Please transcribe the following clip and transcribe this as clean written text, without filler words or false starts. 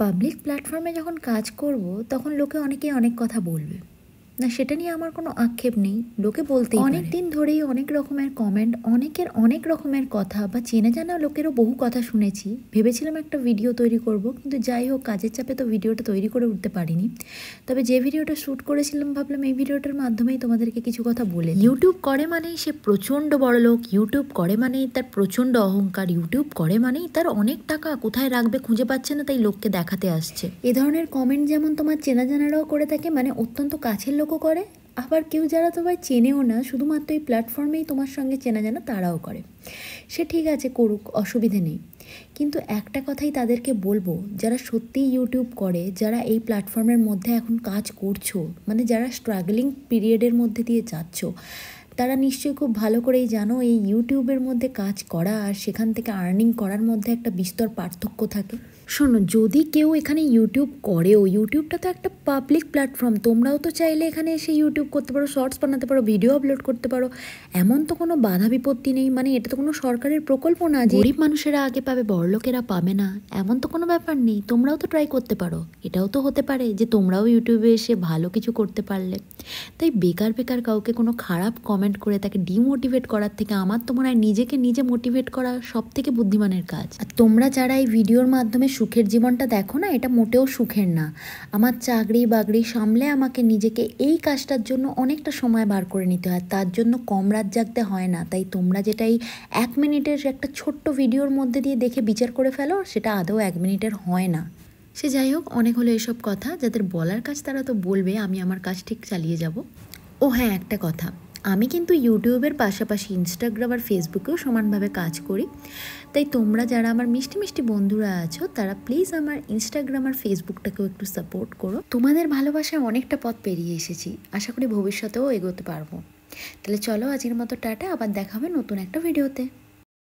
Public প্ল্যাটফর্মে যখন কাজ করব তখন লোকে অনেকেই অনেক কথা বলবে, না সেটা নিয়ে আমার কোনো আক্ষেপ নেই, লোকে বলতেই পারে। অনেক দিন ধরেই অনেক রকমের কমেন্ট, অনেকের অনেক রকমের কথা বা চেনা জানা লোকেরও বহু কথা শুনেছি। ভেবেছিলাম একটা ভিডিও তৈরি করব, কিন্তু যাই হোক কাজের চাপে তো ভিডিওটা তৈরি করে উঠতে পারিনি। তবে যে ভিডিওটা শ্যুট করেছিলাম ভাবলাম এই ভিডিওটার মাধ্যমেই তোমাদেরকে কিছু কথা বলে। ইউটিউব করে মানেই সে প্রচণ্ড বড় লোক, ইউটিউব করে মানেই তার প্রচণ্ড অহংকার, ইউটিউব করে মানেই তার অনেক টাকা, কোথায় রাখবে খুঁজে পাচ্ছে না তাই লোককে দেখাতে আসছে। এ ধরনের কমেন্ট যেমন তোমার চেনা জানারাও করে থাকে, মানে অত্যন্ত কাছের লোকও করে, আবার কেউ যারা তোমায় চেনেও না, শুধুমাত্র এই প্ল্যাটফর্মেই তোমার সঙ্গে চেনা জানা তারাও করে। সে ঠিক আছে, করুক, অসুবিধে নেই। কিন্তু একটা কথাই তাদেরকে বলবো, যারা সত্যিই ইউটিউব করে, যারা এই প্ল্যাটফর্মের মধ্যে এখন কাজ করছো, মানে যারা স্ট্রাগলিং পিরিয়ডের মধ্যে দিয়ে যাচ্ছ, তারা নিশ্চয়ই খুব ভালো করেই জানো এই ইউটিউবের মধ্যে কাজ করা আর সেখান থেকে আর্নিং করার মধ্যে একটা বিস্তর পার্থক্য থাকে। শোনো, যদি কেউ এখানে ইউটিউব করেও, ইউটিউবটা তো একটা পাবলিক প্ল্যাটফর্ম, তোমরাও তো চাইলে এখানে এসে ইউটিউব করতে পারো, শর্টস বানাতে পারো, ভিডিও আপলোড করতে পারো, এমন তো কোনো বাধা বিপত্তি নেই। মানে এটা তো কোনো সরকারের প্রকল্প না যে গরিব মানুষেরা আগে পাবে বড়লোকেরা পাবে না, এমন তো কোনো ব্যাপার নেই। তোমরাও তো ট্রাই করতে পারো, এটাও তো হতে পারে যে তোমরাও ইউটিউবে এসে ভালো কিছু করতে পারলে। তাই বেকার বেকার কাউকে কোনো খারাপ কমেন্ট করে তাকে ডিমোটিভেট করার থেকে আমার তো মনে হয় নিজেকে নিজে মোটিভেট করা সব থেকে বুদ্ধিমানের কাজ। আর তোমরা যারা এই ভিডিওর মাধ্যমে সুখের জীবনটা দেখো না, এটা মোটেও সুখের না। আমার চাকরি বাকরি সামলে আমাকে নিজেকে এই কাজটার জন্য অনেকটা সময় বার করে নিতে হয়, তার জন্য কম রাত জাগতে হয় না। তাই তোমরা যেটা এই 1 মিনিটের একটা ছোট্ট ভিডিওর মধ্যে দিয়ে দেখে বিচার করে ফেলো, সেটা আদৌ 1 মিনিটের হয় না। সে যাই হোক, অনেক হলো এসব কথা, যাদের বলার কাজ তারা তো বলবে, আমি আমার কাজ ঠিক চালিয়ে যাব। ও হ্যাঁ, একটা কথা, আমি কিন্তু ইউটিউবের পাশাপাশি ইনস্টাগ্রাম আর ফেসবুকেও সমানভাবে কাজ করি। তাই তোমরা যারা আমার মিষ্টি মিষ্টি বন্ধুরা আছো, তারা প্লিজ আমার ইনস্টাগ্রাম আর ফেসবুকটাকেও একটু সাপোর্ট করো। তোমাদের ভালোবাসায় অনেকটা পথ পেরিয়ে এসেছি, আশা করি ভবিষ্যতেও এগোতে পারবো। তাহলে চলো আজকের মতো টাটা, আবার দেখা হবে নতুন একটা ভিডিওতে।